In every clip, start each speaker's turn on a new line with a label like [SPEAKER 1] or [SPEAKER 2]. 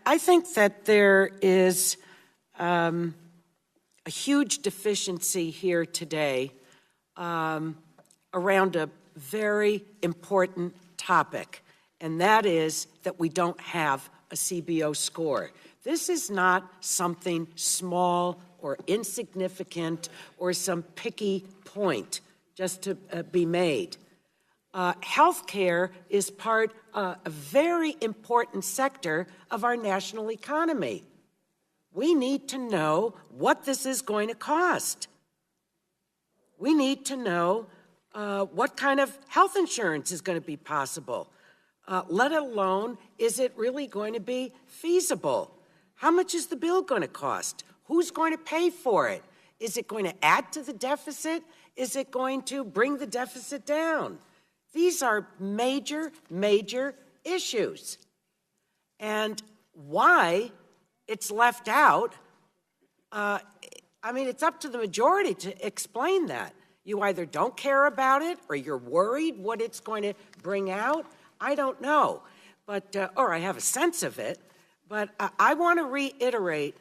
[SPEAKER 1] I think that there is a huge deficiency here today around a very important topic, and that is that we don't have a CBO score. This is not something small or insignificant or some picky point just to be made. Healthcare is part of a very important sector of our national economy. We need to know what this is going to cost. We need to know what kind of health insurance is going to be possible, let alone is it really going to be feasible? How much is the bill going to cost? Who's going to pay for it? Is it going to add to the deficit? Is it going to bring the deficit down? These are major, major issues. And why it's left out, it's up to the majority to explain that. You either don't care about it or you're worried what it's going to bring out. I don't know, or I have a sense of it. But I want to reiterate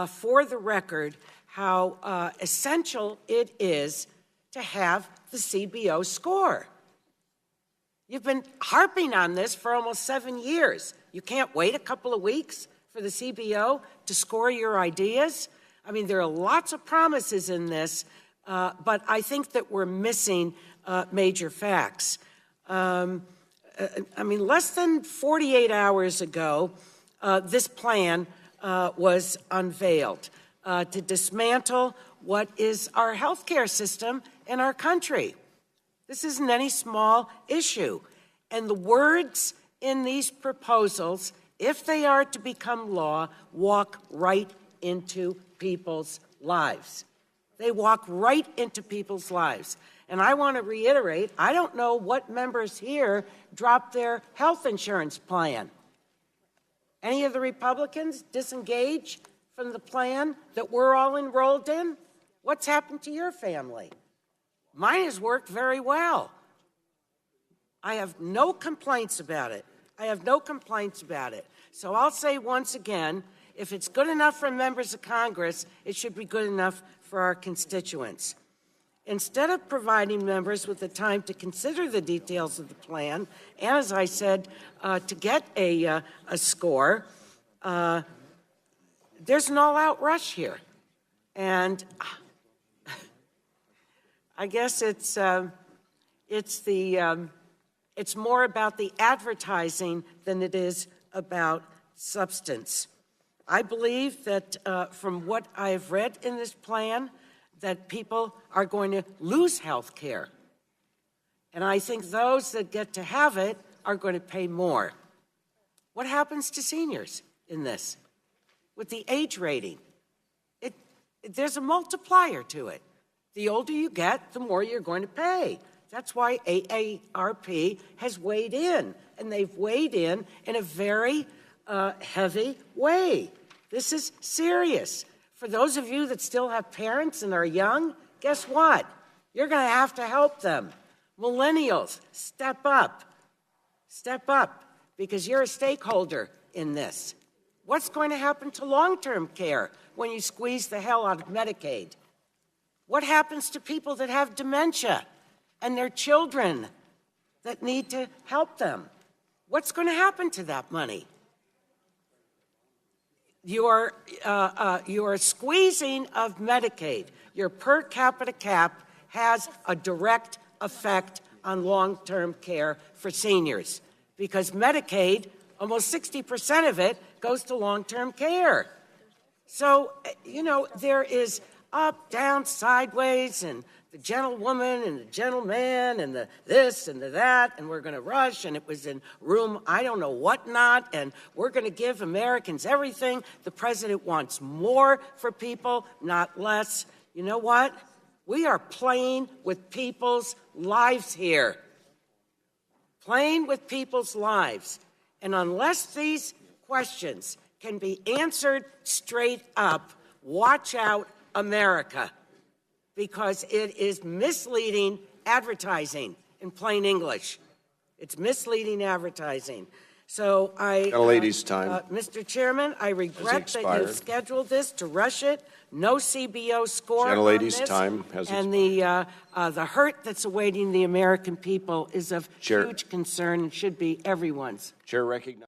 [SPEAKER 1] for the record how essential it is to have the CBO score. You've been harping on this for almost 7 years. You can't wait a couple of weeks for the CBO to score your ideas? There are lots of promises in this, but I think that we're missing major facts. Less than 48 hours ago, this plan was unveiled to dismantle what is our healthcare system in our country. This isn't any small issue. And the words in these proposals, if they are to become law, walk right into people's lives. They walk right into people's lives. And I want to reiterate, I don't know what members here dropped their health insurance plan. Any of the Republicans disengage from the plan that we're all enrolled in? What's happened to your family? Mine has worked very well. I have no complaints about it. So I'll say once again, if it's good enough for members of Congress, it should be good enough for our constituents. Instead of providing members with the time to consider the details of the plan, and as I said, to get a score, there's an all-out rush here. And I guess it's more about the advertising than it is about substance. I believe that from what I've read in this plan, that people are going to lose health care. And I think those that get to have it are going to pay more. What happens to seniors in this? With the age rating, there's a multiplier to it. The older you get, the more you're going to pay. That's why AARP has weighed in, and they've weighed in a very heavy way. This is serious. For those of you that still have parents and are young, guess what? You're going to have to help them. Millennials, step up. Step up, because you're a stakeholder in this. What's going to happen to long-term care when you squeeze the hell out of Medicaid? What happens to people that have dementia and their children that need to help them? What's going to happen to that money? Your squeezing of Medicaid, your per capita cap, has a direct effect on long-term care for seniors, because Medicaid, almost 60% of it goes to long-term care. So, there is up, down, sideways, and the gentlewoman and the gentleman and the this and the that, and we're going to rush, and it was in room I don't know what not, and we're going to give Americans everything. The president wants more for people, not less. You know what? We are playing with people's lives here. Playing with people's lives. And unless these questions can be answered straight up, watch out, America, because it is misleading advertising in plain English. It's misleading advertising. So
[SPEAKER 2] Gentlelady's time.
[SPEAKER 1] Mr. Chairman, I regret that
[SPEAKER 2] expired.
[SPEAKER 1] you've scheduled this to rush it. No CBO score on
[SPEAKER 2] Gentlelady's
[SPEAKER 1] this.
[SPEAKER 2] time has
[SPEAKER 1] and the hurt that's awaiting the American people is of
[SPEAKER 2] Chair.
[SPEAKER 1] huge concern and should be everyone's.
[SPEAKER 2] Chair recognizes.